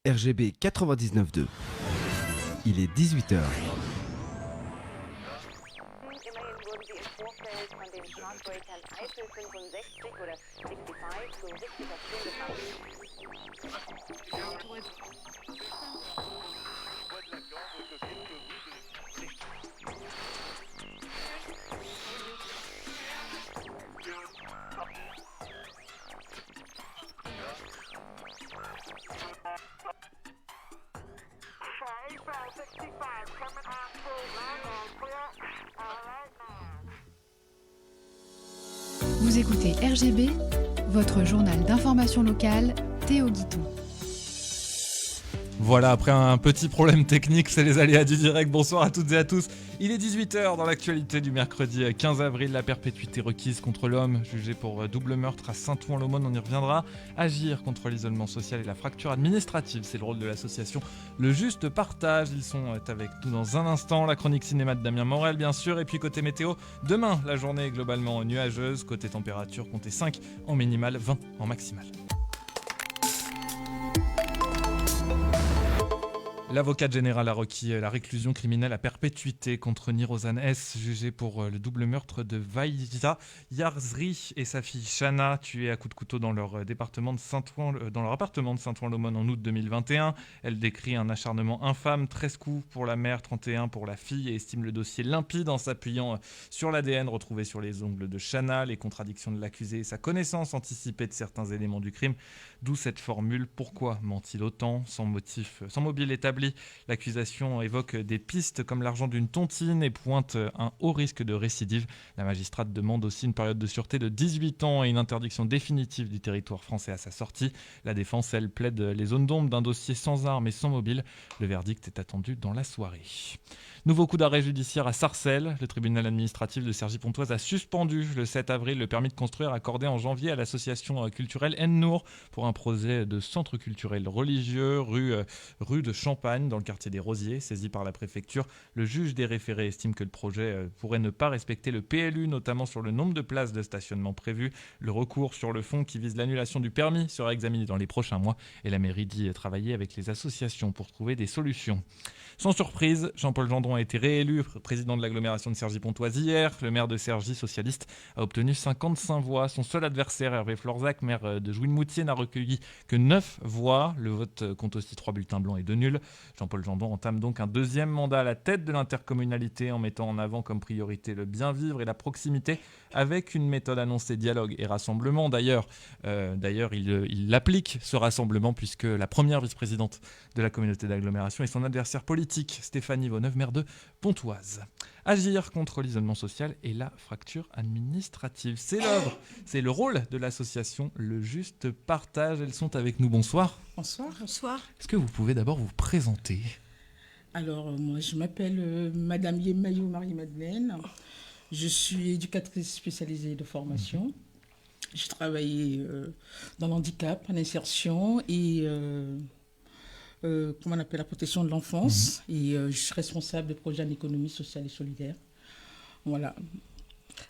RGB 99.2. Il est 18h. Immerhin wurden sie im Vorfeld von den Schlagzeugern Eiffel 65 oder 65 zu richtiger Stunde Vous écoutez RGB, votre journal d'information locale, Théo Guiton. Voilà, après un petit problème technique, c'est les aléas du direct. Bonsoir à toutes et à tous. Il est 18h dans l'actualité du mercredi 15 avril. La perpétuité requise contre l'homme, jugé pour double meurtre à Saint-Ouen-l'Aumône, on y reviendra. Agir contre l'isolement social et la fracture administrative, c'est le rôle de l'association Le Juste Partage. Ils sont avec nous dans un instant. La chronique cinéma de Damien Morel, bien sûr. Et puis côté météo, demain, la journée est globalement nuageuse. Côté température, comptez 5 en minimal, 20 en maximal. L'avocate générale a requis la réclusion criminelle à perpétuité contre Nirozan S, jugé pour le double meurtre de Vaïza Yarzri et sa fille Shana, tuées à coups de couteau dans leur appartement de Saint-Ouen-l'Aumône en août 2021. Elle décrit un acharnement infâme, 13 coups pour la mère, 31 pour la fille, et estime le dossier limpide en s'appuyant sur l'ADN retrouvé sur les ongles de Shana, les contradictions de l'accusé et sa connaissance anticipée de certains éléments du crime. D'où cette formule « Pourquoi ment-il autant ?» Sans mobile établi, l'accusation évoque des pistes comme l'argent d'une tontine et pointe un haut risque de récidive. La magistrate demande aussi une période de sûreté de 18 ans et une interdiction définitive du territoire français à sa sortie. La défense, elle, plaide les zones d'ombre d'un dossier sans armes et sans mobile. Le verdict est attendu dans la soirée. Nouveau coup d'arrêt judiciaire à Sarcelles. Le tribunal administratif de Cergy-Pontoise a suspendu le 7 avril le permis de construire accordé en janvier à l'association culturelle En-Nour pour un projet de centre culturel religieux rue de Champagne dans le quartier des Rosiers. Saisi par la préfecture, le juge des référés estime que le projet pourrait ne pas respecter le PLU, notamment sur le nombre de places de stationnement prévues. Le recours sur le fond qui vise l'annulation du permis sera examiné dans les prochains mois et la mairie dit travailler avec les associations pour trouver des solutions. Sans surprise, Jean-Paul Gendron a été réélu président de l'agglomération de Cergy-Pontoise hier. Le maire de Cergy, socialiste, a obtenu 55 voix. Son seul adversaire, Hervé Florzac, maire de Jouy-le-Moutier, n'a recueilli que 9 voix. Le vote compte aussi 3 bulletins blancs et 2 nuls. Jean-Paul Gendron entame donc un deuxième mandat à la tête de l'intercommunalité en mettant en avant comme priorité le bien vivre et la proximité avec une méthode annoncée dialogue et rassemblement. D'ailleurs, il applique ce rassemblement puisque la première vice-présidente de la communauté d'agglomération est son adversaire politique, Stéphanie Vauneuve, maire de Pontoise. Agir contre l'isolement social et la fracture administrative. C'est l'œuvre, c'est le rôle de l'association Le Juste Partage. Elles sont avec nous. Bonsoir. Bonsoir. Bonsoir. Est-ce que vous pouvez d'abord vous présenter ? Alors, moi, je m'appelle Madame Yemayo Marie-Madeleine. Je suis éducatrice spécialisée de formation. J'ai travaillé dans l'handicap, en insertion et comment on appelle la protection de l'enfance. Et je suis responsable de projets en économie sociale et solidaire. Voilà.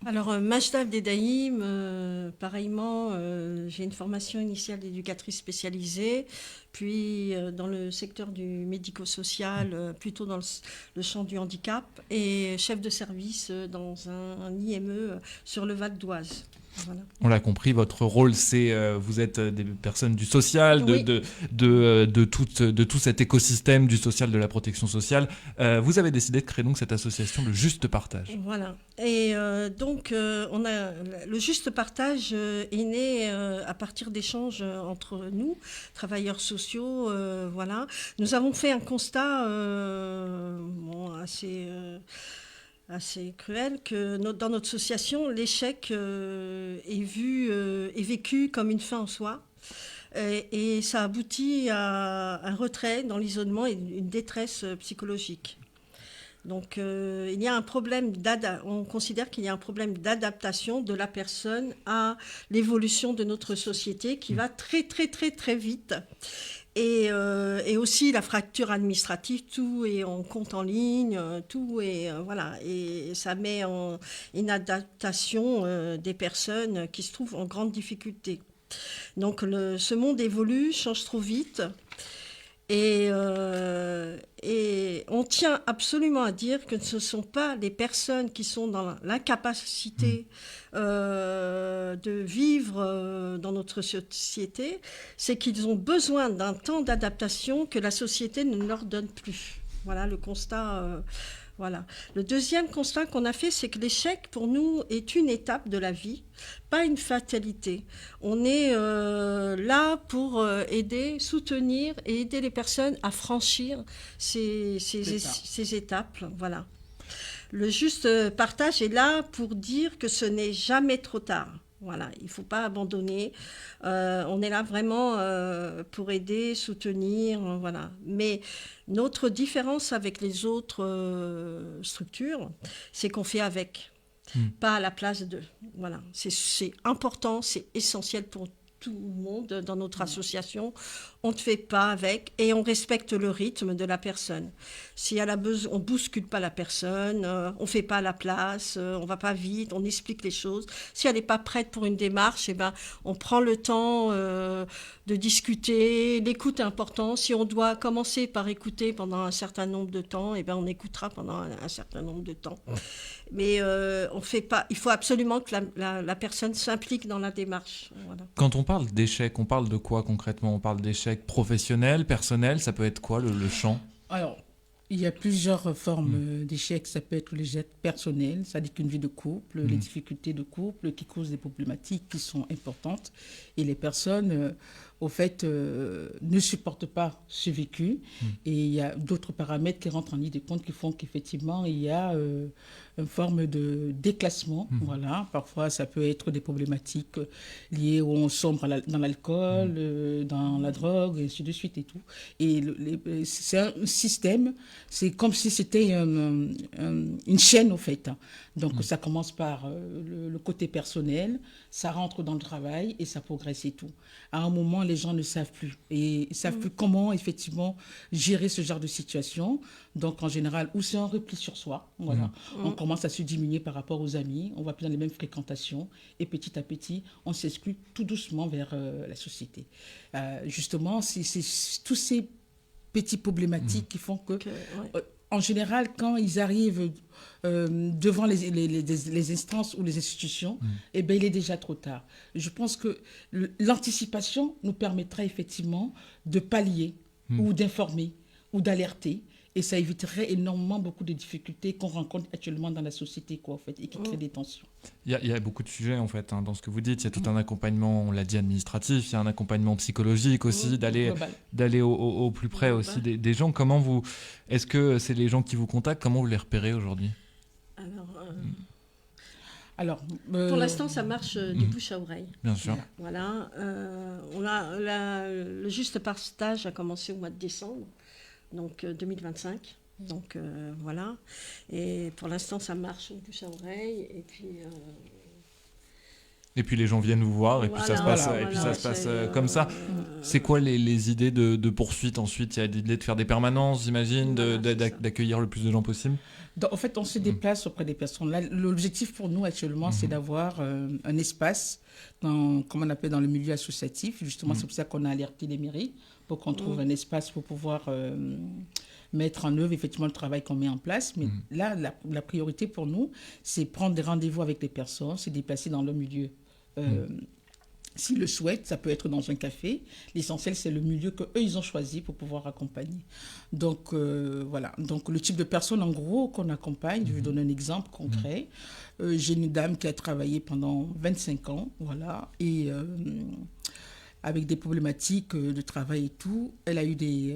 Alors, Majda Abdedaïm, pareillement, j'ai une formation initiale d'éducatrice spécialisée, puis dans le secteur du médico-social, plutôt dans le champ du handicap, et chef de service dans un IME sur le Val d'Oise. Voilà. On l'a compris, votre rôle, c'est vous êtes des personnes du social, Oui. de tout cet écosystème du social, de la protection sociale. Vous avez décidé de créer donc cette association, le Juste Partage. Voilà. Et donc, le Juste Partage est né à partir d'échanges entre nous, travailleurs sociaux. Voilà. Nous avons fait un constat assez cruel que dans notre association, l'échec est vécu comme une fin en soi. Et ça aboutit à un retrait dans l'isolement et une détresse psychologique. Donc, il y a un problème on considère qu'il y a un problème d'adaptation de la personne à l'évolution de notre société qui va très, très, très, très vite. Et aussi la fracture administrative, tout est en compte en ligne, tout est voilà, et ça met en inadaptation des personnes qui se trouvent en grande difficulté. Donc ce monde évolue, change trop vite. Et on tient absolument à dire que ce ne sont pas les personnes qui sont dans l'incapacité de vivre dans notre société, c'est qu'ils ont besoin d'un temps d'adaptation que la société ne leur donne plus. Voilà le constat. Voilà. Le deuxième constat qu'on a fait, c'est que l'échec, pour nous, est une étape de la vie, pas une fatalité. On est là pour aider, soutenir et aider les personnes à franchir ces étapes. Voilà. Le juste partage est là pour dire que ce n'est jamais trop tard. Voilà, il ne faut pas abandonner. On est là vraiment pour aider, soutenir, voilà. Mais notre différence avec les autres structures, c'est qu'on fait avec, pas à la place d'eux. Voilà, c'est important, c'est essentiel pour tout le monde dans notre association. On ne fait pas avec et on respecte le rythme de la personne. Si elle a besoin, on ne bouscule pas la personne, on ne fait pas à la place, on ne va pas vite, on explique les choses. Si elle n'est pas prête pour une démarche, eh ben, on prend le temps de discuter. L'écoute est importante. Si on doit commencer par écouter pendant un certain nombre de temps, eh ben, on écoutera pendant un certain nombre de temps. Mais on fait pas. Il faut absolument que la personne s'implique dans la démarche. Voilà. Quand on parle d'échec, on parle de quoi concrètement? On parle d'échec professionnel, personnel, ça peut être quoi le champ? Alors, il y a plusieurs formes d'échecs. Ça peut être l'échec personnel, c'est-à-dire qu'une vie de couple, les difficultés de couple qui causent des problématiques qui sont importantes. Et les personnes, au fait, ne supportent pas ce vécu. Et il y a d'autres paramètres qui rentrent en ligne de compte qui font qu'effectivement, il y a une forme de déclassement. Voilà. Parfois, ça peut être des problématiques liées où on sombre dans l'alcool, dans la drogue, et ainsi de suite et tout. Et c'est un système, c'est comme si c'était une chaîne, au fait. Donc, ça commence par le côté personnel, ça rentre dans le travail et ça progresse et tout. À un moment, les gens ne savent plus. Et ils ne savent plus comment, effectivement, gérer ce genre de situation. Donc, en général, ou c'est un repli sur soi. Voilà. On commence à se diminuer par rapport aux amis. On va plus dans les mêmes fréquentations. Et petit à petit, on s'exclut tout doucement vers la société. Justement, c'est tous ces petites problématiques qui font que... en général, quand ils arrivent devant les instances ou les institutions, eh ben, il est déjà trop tard. Je pense que l'anticipation nous permettra effectivement de pallier ou d'informer ou d'alerter. Et ça éviterait énormément beaucoup de difficultés qu'on rencontre actuellement dans la société, quoi, en fait, et qui créent des tensions. Il y a beaucoup de sujets, en fait, dans ce que vous dites. Il y a tout un accompagnement, on l'a dit, administratif. Il y a un accompagnement psychologique aussi, d'aller au plus près aussi des gens. Est-ce que c'est les gens qui vous contactent? Comment vous les repérez aujourd'hui? Alors, pour l'instant, ça marche du bouche à oreille. Bien sûr. Voilà. Le juste partage a commencé au mois de décembre. Donc 2025, donc voilà. Et pour l'instant, ça marche bouche à oreille. Et puis les gens viennent vous voir, et puis ça se passe comme ça. C'est quoi les idées de poursuite ensuite? Il y a l'idée de faire des permanences, j'imagine, d'accueillir le plus de gens possible? En fait, on se déplace auprès des personnes. Là, l'objectif pour nous actuellement, c'est d'avoir un espace, comme on appelle dans le milieu associatif. Justement, c'est pour ça qu'on a alerté les mairies, pour qu'on trouve un espace pour pouvoir mettre en œuvre effectivement le travail qu'on met en place. Mais là, la priorité pour nous, c'est prendre des rendez-vous avec les personnes, se déplacer dans le milieu. S'ils le souhaitent, ça peut être dans un café. L'essentiel, c'est le milieu qu'eux, ils ont choisi pour pouvoir accompagner. Donc, voilà. Donc, le type de personne, en gros, qu'on accompagne, je vais donner un exemple concret. J'ai une dame qui a travaillé pendant 25 ans, voilà, et avec des problématiques de travail et tout. Elle a eu des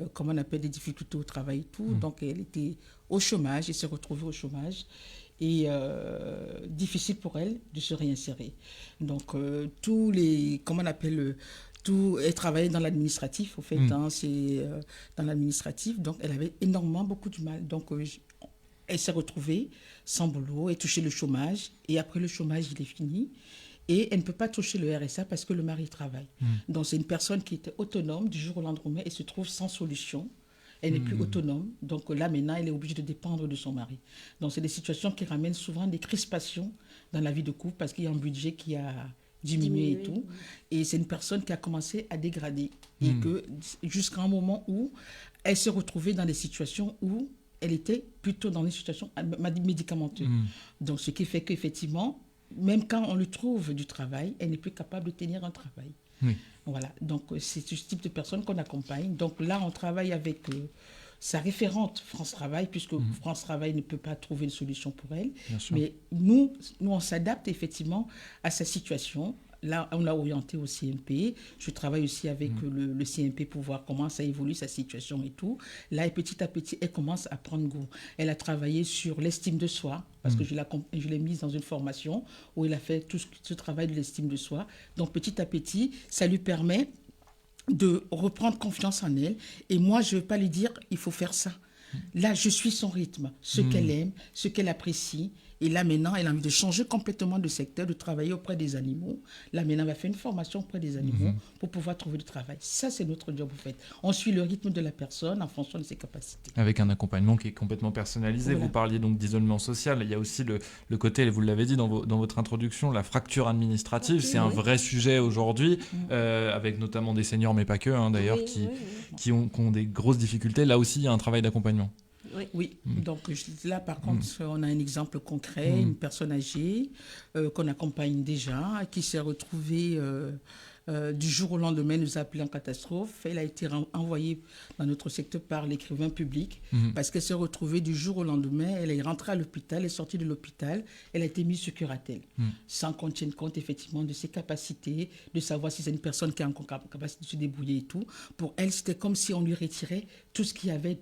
difficultés au travail et tout. Donc, elle était au chômage, elle s'est retrouvée au chômage. Et difficile pour elle de se réinsérer. Donc, tout elle travaillait dans l'administratif, au fait, c'est dans l'administratif, donc elle avait énormément beaucoup de mal. Donc, elle s'est retrouvée sans boulot, elle touchait le chômage, et après le chômage, il est fini. Et elle ne peut pas toucher le RSA parce que le mari travaille. Donc, c'est une personne qui était autonome du jour au lendemain et se trouve sans solution. Elle n'est plus autonome. Donc là, maintenant, elle est obligée de dépendre de son mari. Donc, c'est des situations qui ramènent souvent des crispations dans la vie de couple parce qu'il y a un budget qui a diminuer et tout. Et c'est une personne qui a commencé à dégrader. Et que jusqu'à un moment où elle s'est retrouvée dans des situations où elle était plutôt dans une situation médicamenteuse. Donc, ce qui fait qu'effectivement, même quand on lui trouve du travail, elle n'est plus capable de tenir un travail. Oui. Voilà. Donc, c'est ce type de personne qu'on accompagne. Donc là, on travaille avec sa référente France Travail, puisque France Travail ne peut pas trouver une solution pour elle. Bien sûr. Mais nous, on s'adapte effectivement à sa situation. Là, on l'a orienté au CMP. Je travaille aussi avec le CMP pour voir comment ça évolue, sa situation et tout. Là, et petit à petit, elle commence à prendre goût. Elle a travaillé sur l'estime de soi, parce que je l'ai mise dans une formation où elle a fait tout ce travail de l'estime de soi. Donc, petit à petit, ça lui permet de reprendre confiance en elle. Et moi, je ne veux pas lui dire, il faut faire ça. Là, je suis son rythme, ce qu'elle aime, ce qu'elle apprécie. Et là, maintenant, elle a envie de changer complètement de secteur, de travailler auprès des animaux. Là, maintenant, elle va faire une formation auprès des animaux pour pouvoir trouver du travail. Ça, c'est notre job, en fait. On suit le rythme de la personne en fonction de ses capacités. Avec un accompagnement qui est complètement personnalisé. Voilà. Vous parliez donc d'isolement social. Il y a aussi le côté, vous l'avez dit dans votre introduction, la fracture administrative. C'est un vrai sujet aujourd'hui, avec notamment des seniors, mais pas que, d'ailleurs, qui ont des grosses difficultés. Là aussi, il y a un travail d'accompagnement. Oui, donc là par contre, on a un exemple concret, une personne âgée qu'on accompagne déjà, qui s'est retrouvée du jour au lendemain, nous a appelé en catastrophe. Elle a été envoyée dans notre secteur par l'écrivain public parce qu'elle s'est retrouvée du jour au lendemain. Elle est rentrée à l'hôpital, elle est sortie de l'hôpital, elle a été mise sur curatelle, sans qu'on tienne compte effectivement de ses capacités, de savoir si c'est une personne qui a encore capacité de se débrouiller et tout. Pour elle, c'était comme si on lui retirait tout ce qu'il y avait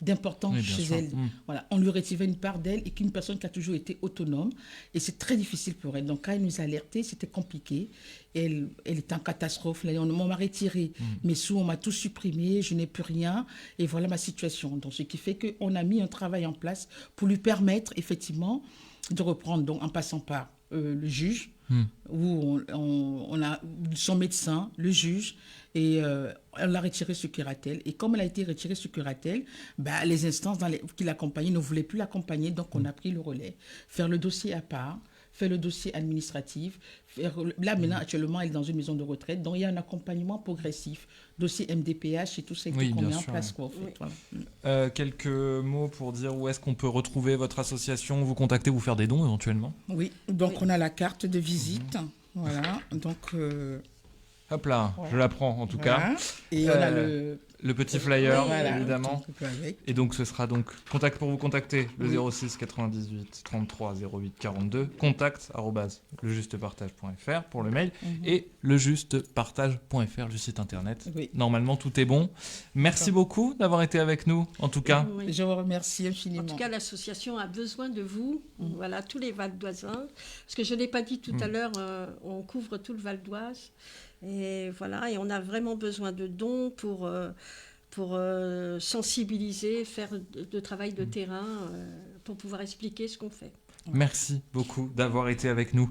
d'important chez elle. Voilà, on lui retirait une part d'elle et qu'une personne qui a toujours été autonome. Et c'est très difficile pour elle. Donc, quand elle nous a alertés, c'était compliqué. Elle était en catastrophe. Là, on m'a retiré mes sous, on m'a tout supprimé, je n'ai plus rien. Et voilà ma situation. Donc, ce qui fait qu'on a mis un travail en place pour lui permettre, effectivement, de reprendre, donc, en passant par le juge, où on a son médecin, le juge, et on l'a retirée sur curatelle. Et comme elle a été retirée sur curatelle, les instances qui l'accompagnaient ne voulaient plus l'accompagner, donc on a pris le relais. Faire le dossier à part, faire le dossier administratif. Là, maintenant, actuellement, elle est dans une maison de retraite, donc il y a un accompagnement progressif. Dossier MDPH et tout ça qu'on met en place. Quoi, en fait. Voilà. Quelques mots pour dire où est-ce qu'on peut retrouver votre association, vous contacter, vous faire des dons éventuellement. Oui, donc on a la carte de visite. Voilà, donc... Hop là, je la prends en tout cas. Et on a le petit flyer, voilà, évidemment. Et donc ce sera donc pour vous contacter le 06 98 33 08 42, contact@lejustepartage.fr pour le mail et lejustepartage.fr le site internet. Normalement tout est bon. Merci beaucoup d'avoir été avec nous en tout cas. Je vous remercie infiniment. En tout cas, l'association a besoin de vous, voilà, tous les Val d'Oisans. Parce que je ne l'ai pas dit tout à l'heure, on couvre tout le Val d'Oise. Et voilà, et on a vraiment besoin de dons pour sensibiliser, faire de travail de terrain, pour pouvoir expliquer ce qu'on fait. Merci beaucoup d'avoir été avec nous.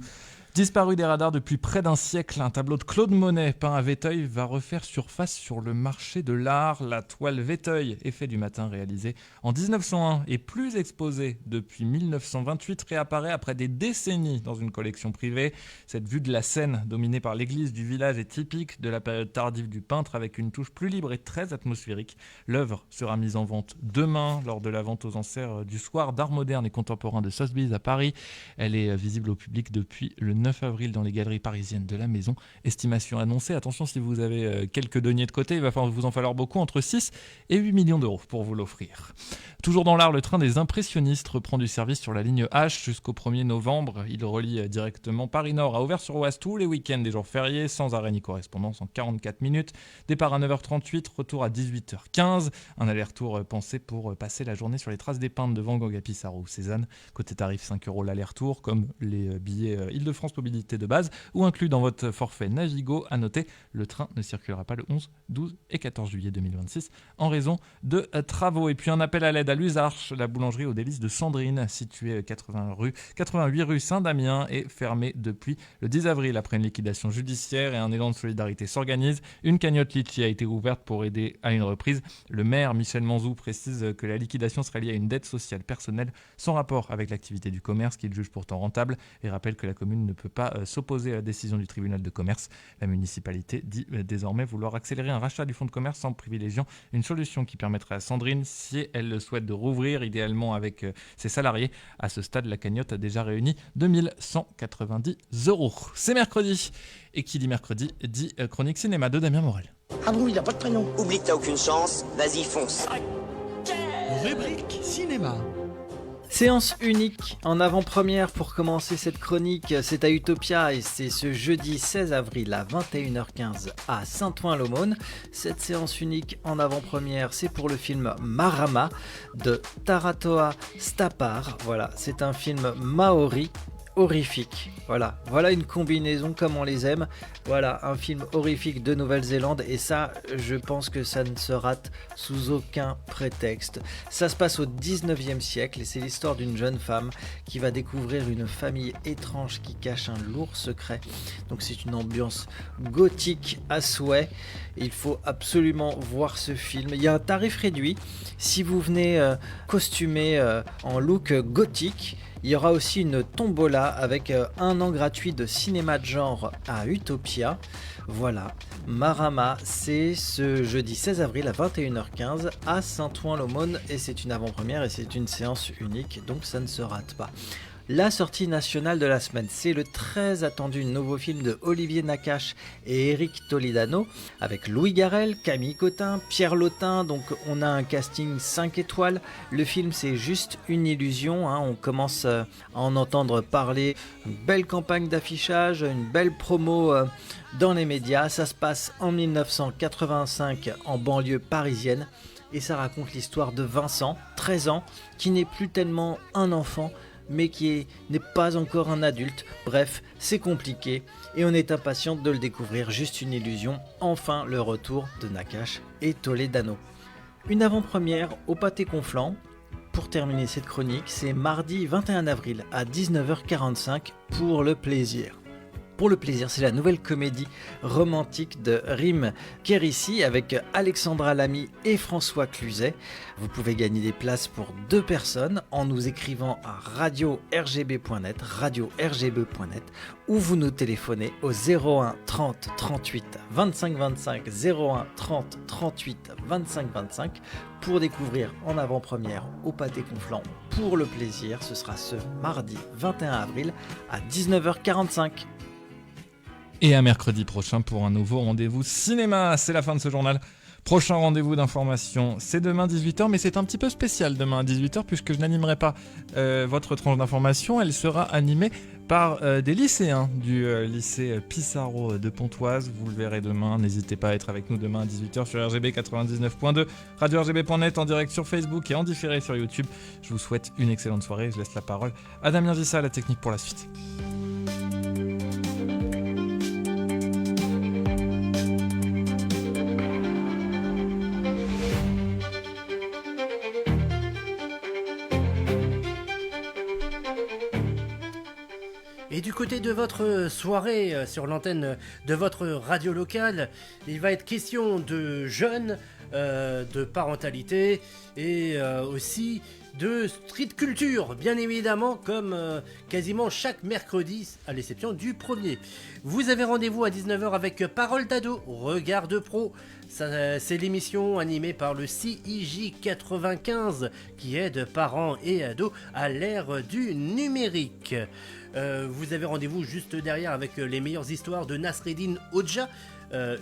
Disparu des radars depuis près d'un siècle, un tableau de Claude Monet peint à Véteuil va refaire surface sur le marché de l'art. La toile Véteuil, effet du matin réalisée en 1901 et plus exposée depuis 1928, réapparaît après des décennies dans une collection privée. Cette vue de la Seine, dominée par l'église du village, est typique de la période tardive du peintre avec une touche plus libre et très atmosphérique. L'œuvre sera mise en vente demain lors de la vente aux enchères du soir d'art moderne et contemporain de Sotheby's à Paris. Elle est visible au public depuis le 9 avril dans les galeries parisiennes de la Maison. Estimation annoncée. Attention, si vous avez quelques deniers de côté, il va vous en falloir beaucoup, entre 6 et 8 millions d'euros pour vous l'offrir. Toujours dans l'art, le train des impressionnistes reprend du service sur la ligne H jusqu'au 1er novembre. Il relie directement Paris-Nord à Auvers-sur-Oise tous les week-ends et jours fériés, sans arrêt ni correspondance en 44 minutes. Départ à 9h38, retour à 18h15. Un aller-retour pensé pour passer la journée sur les traces des peintres de Van Gogh à Pissarro ou Cézanne. Côté tarif, 5 € l'aller-retour, comme les billets Île-de-France Mobilité de base, ou inclus dans votre forfait Navigo. À noter, le train ne circulera pas le 11, 12 et 14 juillet 2026 en raison de travaux. Et puis un appel à l'aide à Luzarches. La boulangerie aux délices de Sandrine, située 88 rue Saint-Damien, est fermée depuis le 10 avril. Après une liquidation judiciaire et un élan de solidarité s'organise, une cagnotte litchi a été ouverte pour aider à une reprise. Le maire Michel Manzou précise que la liquidation serait liée à une dette sociale personnelle sans rapport avec l'activité du commerce qu'il juge pourtant rentable et rappelle que la commune ne peut pas s'opposer à la décision du tribunal de commerce. La municipalité dit désormais vouloir accélérer un rachat du fonds de commerce en privilégiant une solution qui permettrait à Sandrine, si elle le souhaite, de rouvrir, idéalement avec ses salariés. À ce stade, la cagnotte a déjà réuni 2190 €. C'est mercredi. Et qui dit mercredi dit chronique cinéma de Damien Morel. Ah bon, il a pas de prénom. Oublie que t'as aucune chance, vas-y fonce. Rubrique cinéma. Séance unique en avant-première pour commencer cette chronique, c'est à Utopia et c'est ce jeudi 16 avril à 21h15 à Saint-Ouen-l'Aumône. Cette séance unique en avant-première, c'est pour le film Marama de Taratoa Stapar. Voilà, c'est un film maori horrifique. Voilà une combinaison comme on les aime. Voilà, un film horrifique de Nouvelle-Zélande et ça, je pense que ça ne se rate sous aucun prétexte. Ça se passe au 19e siècle et c'est l'histoire d'une jeune femme qui va découvrir une famille étrange qui cache un lourd secret. Donc c'est une ambiance gothique à souhait. Il faut absolument voir ce film. Il y a un tarif réduit. Si vous venez costumé en look gothique, il y aura aussi une tombola avec un an gratuit de cinéma de genre à Utopia. Voilà, Marama, c'est ce jeudi 16 avril à 21h15 à Saint-Ouen-l'Aumône et c'est une avant-première et c'est une séance unique, donc ça ne se rate pas. La sortie nationale de la semaine, c'est le très attendu nouveau film de Olivier Nakache et Eric Toledano avec Louis Garrel, Camille Cotin, Pierre Lotin, donc on a un casting 5 étoiles. Le film c'est juste une illusion, on commence à en entendre parler. Une belle campagne d'affichage, une belle promo dans les médias. Ça se passe en 1985 en banlieue parisienne et ça raconte l'histoire de Vincent, 13 ans, qui n'est plus tellement un enfant mais qui n'est pas encore un adulte. Bref, c'est compliqué et on est impatient de le découvrir. Juste une illusion, enfin le retour de Nakache et Toledano. Une avant-première au Pâté Conflans. Pour terminer cette chronique, c'est mardi 21 avril à 19h45 pour le plaisir. Pour le plaisir, c'est la nouvelle comédie romantique de Rim Kérissi avec Alexandra Lamy et François Cluzet. Vous pouvez gagner des places pour 2 personnes en nous écrivant à radio-rgb.net ou vous nous téléphonez au 01 30 38 25 25 01 30 38 25 25 pour découvrir en avant-première au Pâté Conflans pour le plaisir. Ce sera ce mardi 21 avril à 19h45. Et à mercredi prochain pour un nouveau rendez-vous cinéma. C'est la fin de ce journal. Prochain rendez-vous d'information, c'est demain 18h, mais c'est un petit peu spécial demain à 18h puisque je n'animerai pas votre tranche d'information. Elle sera animée par des lycéens du lycée Pissarro de Pontoise. Vous le verrez demain. N'hésitez pas à être avec nous demain à 18h sur RGB 99.2, radio-rgb.net en direct sur Facebook et en différé sur YouTube. Je vous souhaite une excellente soirée. Je laisse la parole à Damien Vissa à la technique pour la suite. Et du côté de votre soirée sur l'antenne de votre radio locale, il va être question de jeunes, de parentalité et aussi de street culture, bien évidemment, comme quasiment chaque mercredi, à l'exception du premier. Vous avez rendez-vous à 19h avec Parole d'ado, Regard de pro. C'est l'émission animée par le CIJ 95 qui aide parents et ados à l'ère du numérique. Vous avez rendez-vous juste derrière avec les meilleures histoires de Nasreddin Hodja,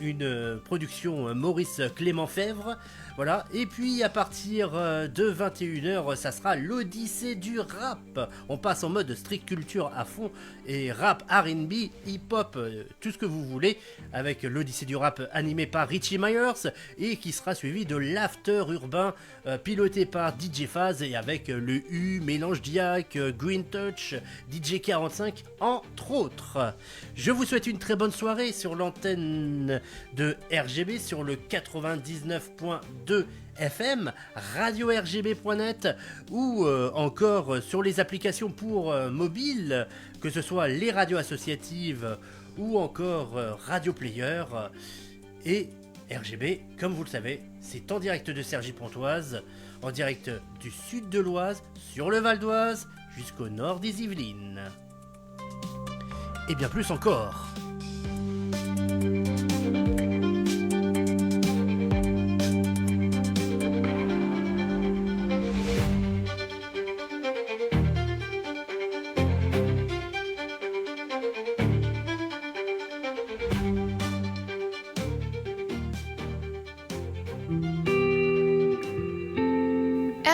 une production Maurice Clément Fèvre. Voilà, et puis à partir de 21h, ça sera l'Odyssée du rap. On passe en mode street culture à fond et rap, R&B, hip-hop, tout ce que vous voulez, avec l'Odyssée du rap animé par Richie Myers et qui sera suivi de l'after urbain piloté par DJ Faz et avec le U, Mélange Diac, Green Touch, DJ 45, entre autres. Je vous souhaite une très bonne soirée sur l'antenne de RGB sur le 99.2 99.2 FM, radio-rgb.net ou encore sur les applications pour mobile, que ce soit les radios associatives ou encore Radio Player. Et RGB, comme vous le savez, c'est en direct de Cergy-Pontoise, en direct du sud de l'Oise, sur le Val d'Oise, jusqu'au nord des Yvelines. Et bien plus encore.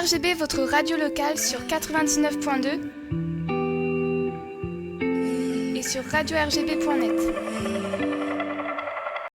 RGB, votre radio locale sur 99.2 et sur radio-rgb.net.